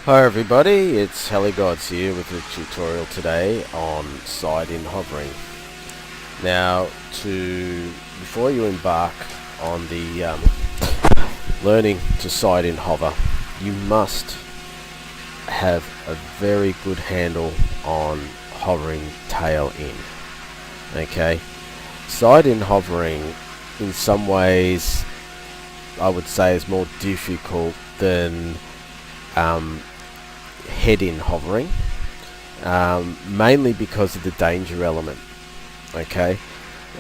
Hi everybody, it's Heligods here with a tutorial today on side-in hovering. Now, before you embark on the learning to side-in hover, you must have a very good handle on hovering tail in. Okay, side-in hovering in some ways I would say is more difficult than head-in hovering, mainly because of the danger element. Okay,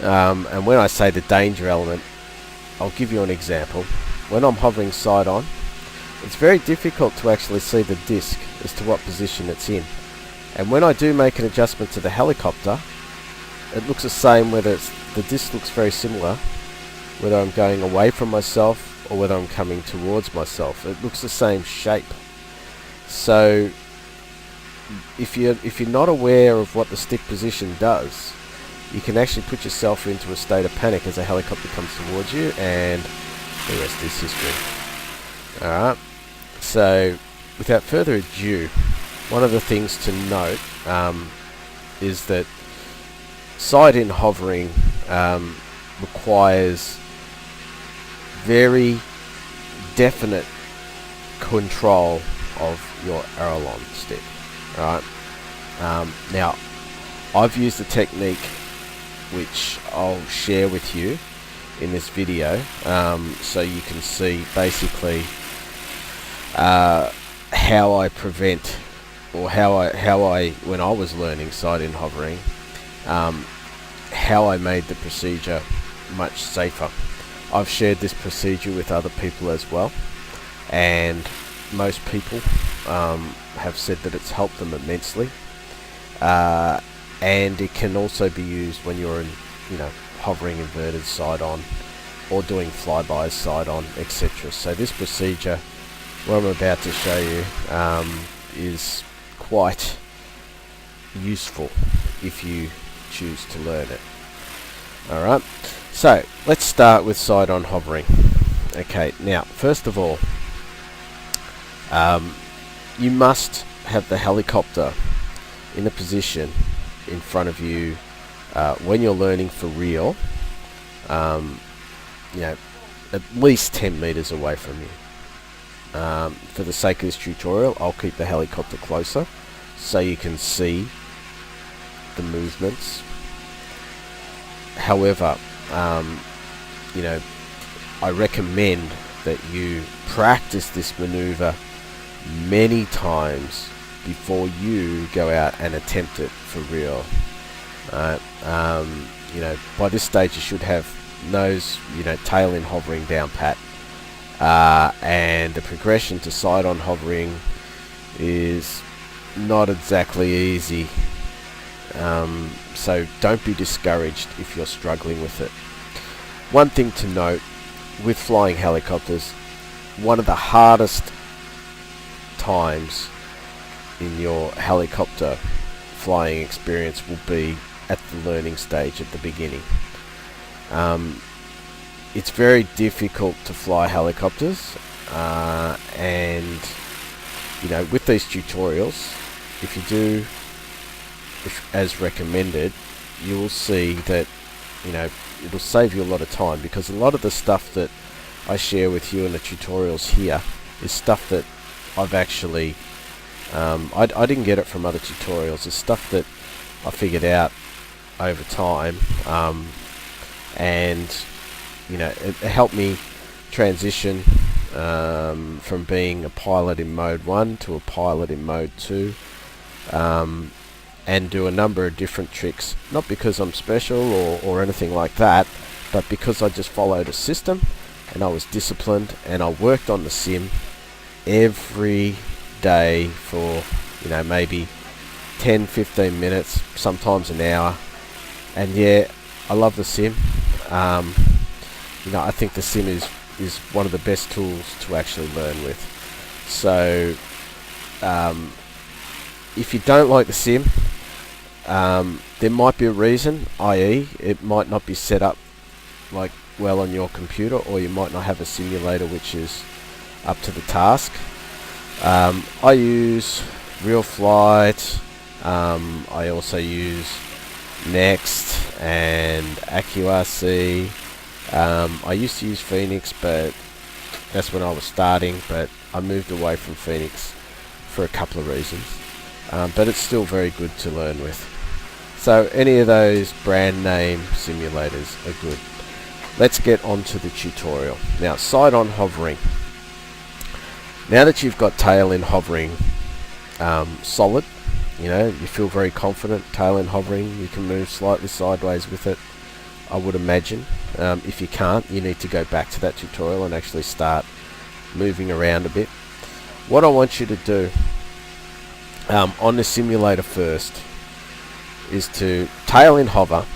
and when I say the danger element, I'll give you an example. When I'm hovering side on, it's very difficult to actually see the disc as to what position it's in, and when I do make an adjustment to the helicopter, it looks the same whether the disc looks very similar whether I'm going away from myself or whether I'm coming towards myself. It looks the same shape. So if you're not aware of what the stick position does, you can actually put yourself into a state of panic as a helicopter comes towards you, and the rest is history. Alright, so without further ado, one of the things to note is that side-in hovering requires very definite control of your aileron stick. Right. Now, I've used a technique which I'll share with you in this video, so you can see basically how I prevent, or how I when I was learning side-in hovering, how I made the procedure much safer. I've shared this procedure with other people as well, and most people have said that it's helped them immensely, and it can also be used when you're in, hovering inverted side on, or doing flybys side on, etc. So this procedure, what I'm about to show you, is quite useful if you choose to learn it. Alright, so let's start with side on hovering. Okay, now first of all, you must have the helicopter in a position in front of you when you're learning for real, at least 10 meters away from you. For the sake of this tutorial, I'll keep the helicopter closer so you can see the movements. However, I recommend that you practice this maneuver many times before you go out and attempt it for real. By this stage you should have nose, tail in hovering down pat, and the progression to side on hovering is not exactly easy. So don't be discouraged if you're struggling with it. One thing to note with flying helicopters, one of the hardest times in your helicopter flying experience will be at the learning stage at the beginning. It's very difficult to fly helicopters, and with these tutorials, if you do as recommended, you will see that it'll save you a lot of time, because a lot of the stuff that I share with you in the tutorials here is stuff that I've actually I didn't get it from other tutorials. It's stuff that I figured out over time, and it helped me transition from being a pilot in mode 1 to a pilot in mode 2, and do a number of different tricks, not because I'm special or anything like that, but because I just followed a system and I was disciplined, and I worked on the sim every day for maybe 10-15 minutes, sometimes an hour. And yeah, I love the sim. I think the sim is one of the best tools to actually learn with. So if you don't like the sim, there might be a reason, i.e. it might not be set up well on your computer, or you might not have a simulator which is up to the task. I use Real Flight. I also use Next and AccuRC. I used to use Phoenix, but that's when I was starting, but I moved away from Phoenix for a couple of reasons. But it's still very good to learn with. So any of those brand name simulators are good. Let's get on to the tutorial. Now, side-on hovering. Now that you've got tail in hovering solid, you know, you feel very confident, tail in hovering, you can move slightly sideways with it, I would imagine. If you can't, you need to go back to that tutorial and actually start moving around a bit. What I want you to do on the simulator first is to tail in hover,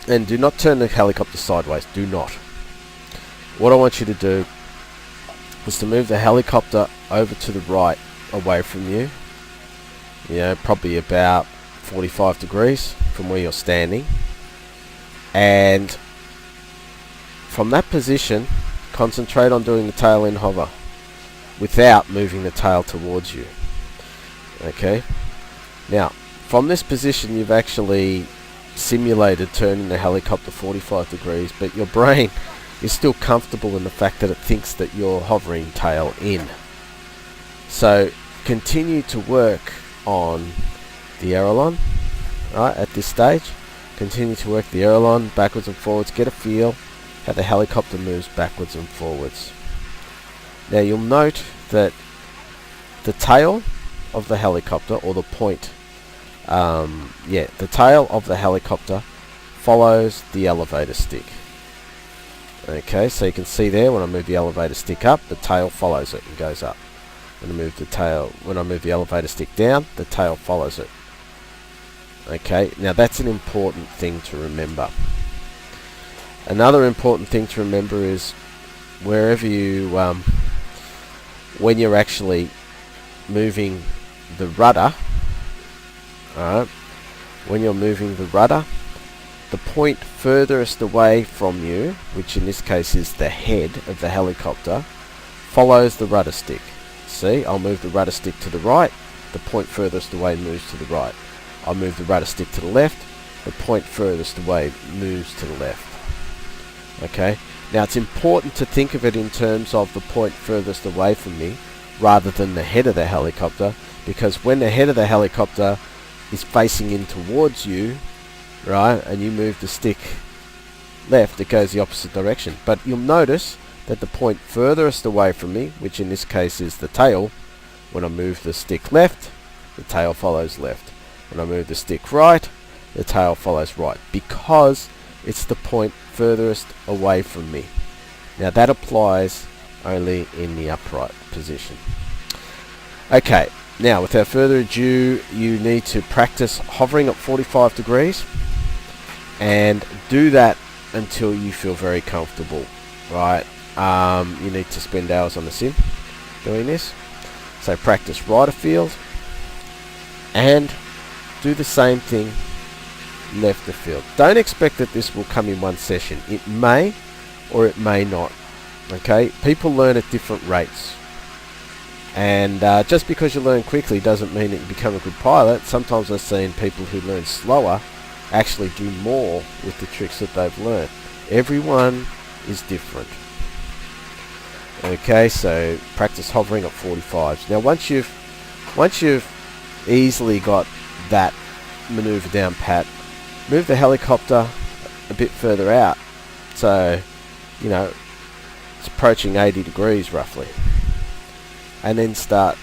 and do not turn the helicopter sideways, do not. What I want you to do is to move the helicopter over to the right away from you, probably about 45 degrees from where you're standing, and from that position concentrate on doing the tail in hover without moving the tail towards you. Okay, now from this position you've actually simulated turning the helicopter 45 degrees, but your brain is still comfortable in the fact that it thinks that you're hovering tail in. So continue to work on the aileron, right, at this stage. Continue to work the aileron backwards and forwards, get a feel how the helicopter moves backwards and forwards. Now you'll note that the tail of the helicopter, or the point, the tail of the helicopter follows the elevator stick. Okay, so you can see there when I move the elevator stick up, the tail follows it and goes up. When I move the elevator stick down, the tail follows it. Okay, now that's an important thing to remember. Another important thing to remember is wherever you, when you're actually moving the rudder, alright, when you're moving the rudder, the point furthest away from you, which in this case is the head of the helicopter, follows the rudder stick. See, I'll move the rudder stick to the right, the point furthest away moves to the right. I'll move the rudder stick to the left, the point furthest away moves to the left. Okay, now it's important to think of it in terms of the point furthest away from me rather than the head of the helicopter, because when the head of the helicopter is facing in towards you, right, and you move the stick left, it goes the opposite direction. But you'll notice that the point furthest away from me, which in this case is the tail, when I move the stick left, the tail follows left. When I move the stick right, the tail follows right, because it's the point furthest away from me. Now that applies only in the upright position. Okay, now without further ado, you need to practice hovering at 45 degrees and do that until you feel very comfortable, right? You need to spend hours on the sim doing this. So practice right of field and do the same thing left of field. Don't expect that this will come in one session. It may or it may not. Okay, people learn at different rates, and just because you learn quickly doesn't mean that you become a good pilot. Sometimes I've seen people who learn slower actually do more with the tricks that they've learned. Everyone is different. Okay, so practice hovering at 45s. Now once you've easily got that maneuver down pat, move the helicopter a bit further out, so it's approaching 80 degrees roughly, and then start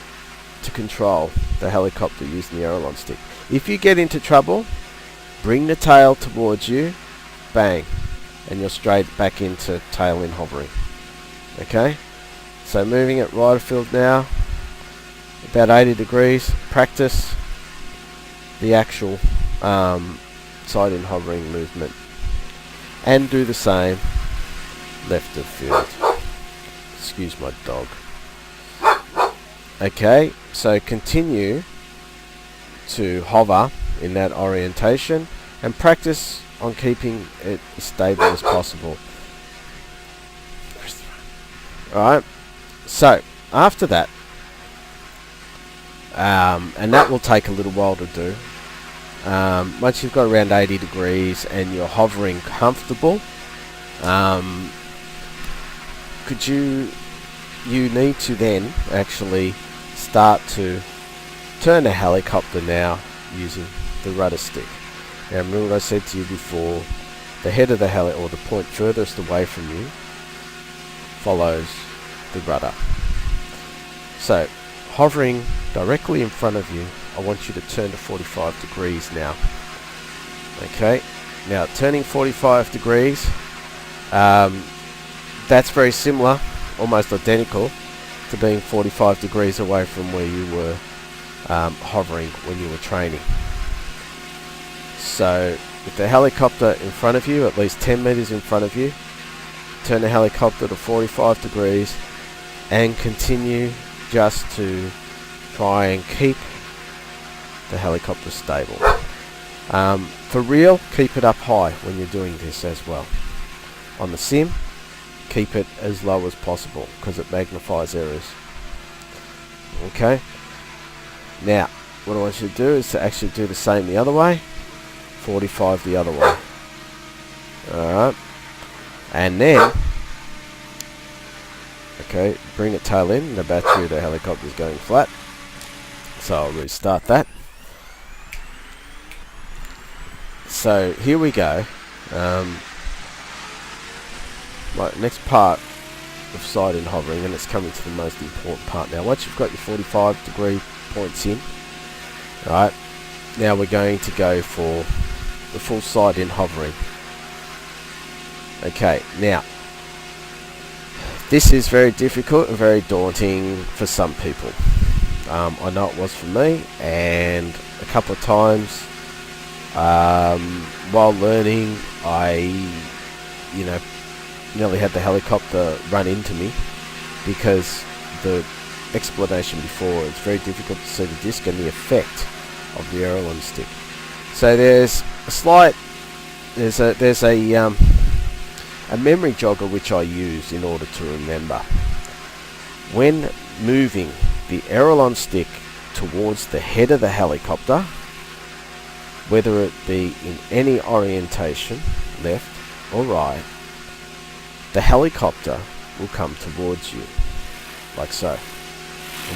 to control the helicopter using the aileron stick. If you get into trouble, bring the tail towards you, bang, and you're straight back into tail in hovering. Okay, so moving it right of field now, about 80 degrees. Practice the actual side in hovering movement, and do the same left of field. Excuse my dog. Okay, so continue to hover in that orientation and practice on keeping it as stable as possible. Alright, so after that, and that will take a little while to do. Once you've got around 80 degrees and you're hovering comfortable, you need to then actually start to turn the helicopter now using the rudder stick. Now remember what I said to you before, the head of the or the point furthest away from you follows the rudder. So hovering directly in front of you, I want you to turn to 45 degrees now. Okay, now turning 45 degrees, that's very similar, almost identical to being 45 degrees away from where you were hovering when you were training. So with the helicopter in front of you, at least 10 meters in front of you, turn the helicopter to 45 degrees and continue just to try and keep the helicopter stable. For real, keep it up high when you're doing this as well. On the sim, keep it as low as possible because it magnifies errors. Okay, now what I want you to do is to actually do the same the other way, 45 the other way. Alright, and then okay, bring it tail in. The battery of the helicopter is going flat, so I'll restart that. So here we go. Right, next part of side-in hovering, and it's coming to the most important part now. Once you've got your 45 degree points in, right, now we're going to go for the full side-in hovering. Okay, now this is very difficult and very daunting for some people. I know it was for me, and a couple of times while learning, I nearly had the helicopter run into me because the explanation before, it's very difficult to see the disc and the effect of the aileron stick. So there's a slight, there's a memory jogger which I use in order to remember. When moving the aileron stick towards the head of the helicopter, whether it be in any orientation, left or right, the helicopter will come towards you, like so.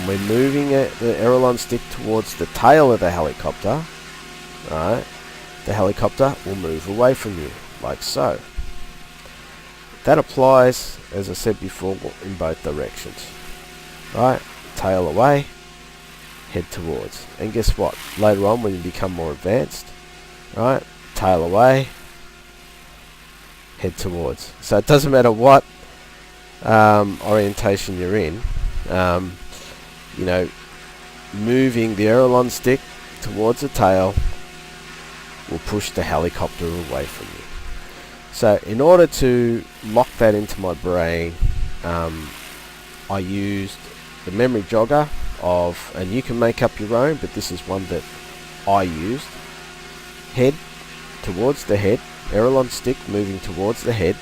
When we're moving the aileron stick towards the tail of the helicopter, right, the helicopter will move away from you, like so. That applies, as I said before, in both directions. Right, tail away, head towards. And guess what? Later on, when you become more advanced, right, tail away, head towards. So it doesn't matter what orientation you're in, moving the aileron stick towards the tail will push the helicopter away from you. So in order to lock that into my brain, I used the memory jogger and you can make up your own, but this is one that I used. Head towards the head, aileron stick moving towards the head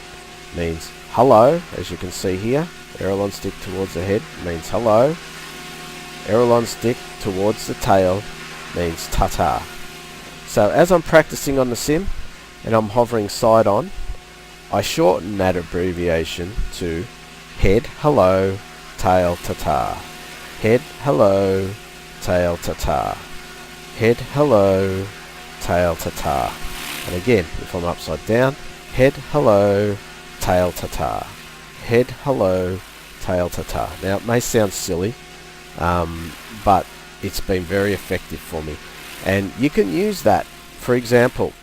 means hello, as you can see here. Aileron stick towards the head means hello. Aileron stick towards the tail means ta-ta. So as I'm practicing on the sim and I'm hovering side on, I shorten that abbreviation to head, hello, tail, ta-ta. Head, hello, tail, ta-ta. Head, hello, tail, ta-ta. And again, if I'm upside down, head, hello, tail, ta-ta. Head, hello, tail, ta-ta. Now it may sound silly, but it's been very effective for me. And you can use that. For example,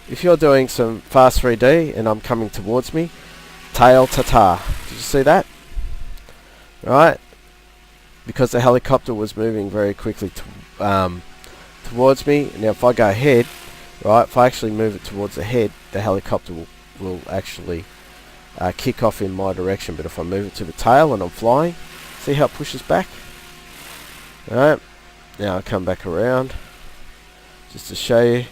if you're doing some fast 3D and I'm coming towards me, tail, ta-ta. Did you see that? Right? Because the helicopter was moving very quickly towards me. Now if I go head, right, if I actually move it towards the head, the helicopter will actually kick off in my direction. But if I move it to the tail and I'm flying, see how it pushes back? Alright, now I come back around just to show you.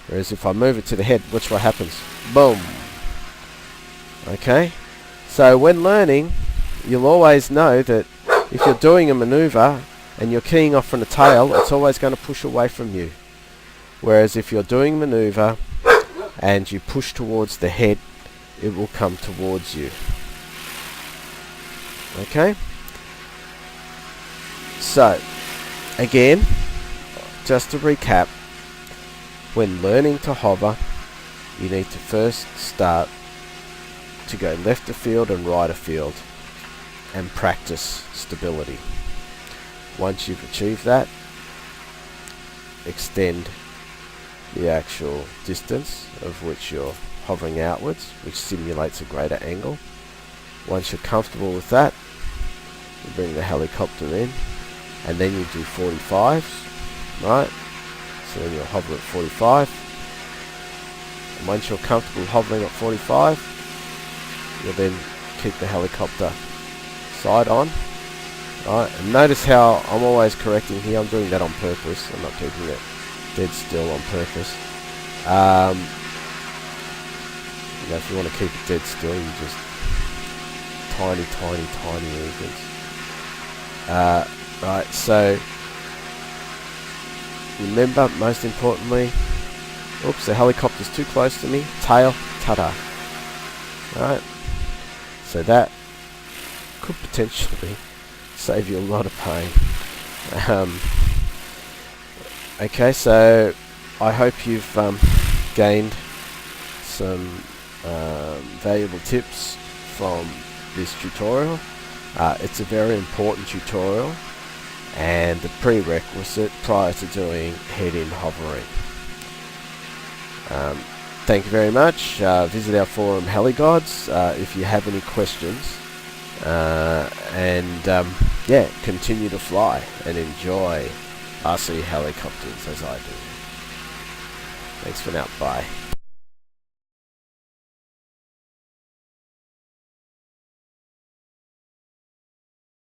Whereas if I move it to the head, watch what happens. Boom! Okay, so when learning, you'll always know that if you're doing a maneuver and you're keying off from the tail, it's always going to push away from you. Whereas if you're doing maneuver and you push towards the head, it will come towards you. Okay? So, again, just to recap, when learning to hover, you need to first start to go left of field and right of field and practice stability. Once you've achieved that, extend the actual distance of which you're hovering outwards, which simulates a greater angle. Once you're comfortable with that, you bring the helicopter in, and then you do 45s, right? So then you'll hover at 45, and once you're comfortable hovering at 45, you'll then keep the helicopter side on, right? And notice how I'm always correcting here. I'm doing that on purpose. I'm not keeping it dead still on purpose. You know, if you want to keep it dead still, you just tiny movements. Right, so remember, most importantly, oops, the helicopter's too close to me, tail, ta-da. Right, so that could potentially save you a lot of pain. Okay, so I hope you've gained some valuable tips from this tutorial. It's a very important tutorial and the prerequisite prior to doing head-in hovering. Thank you very much. Visit our forum Heligods if you have any questions, and yeah, continue to fly and enjoy RC helicopters as I do. Thanks for now. Bye.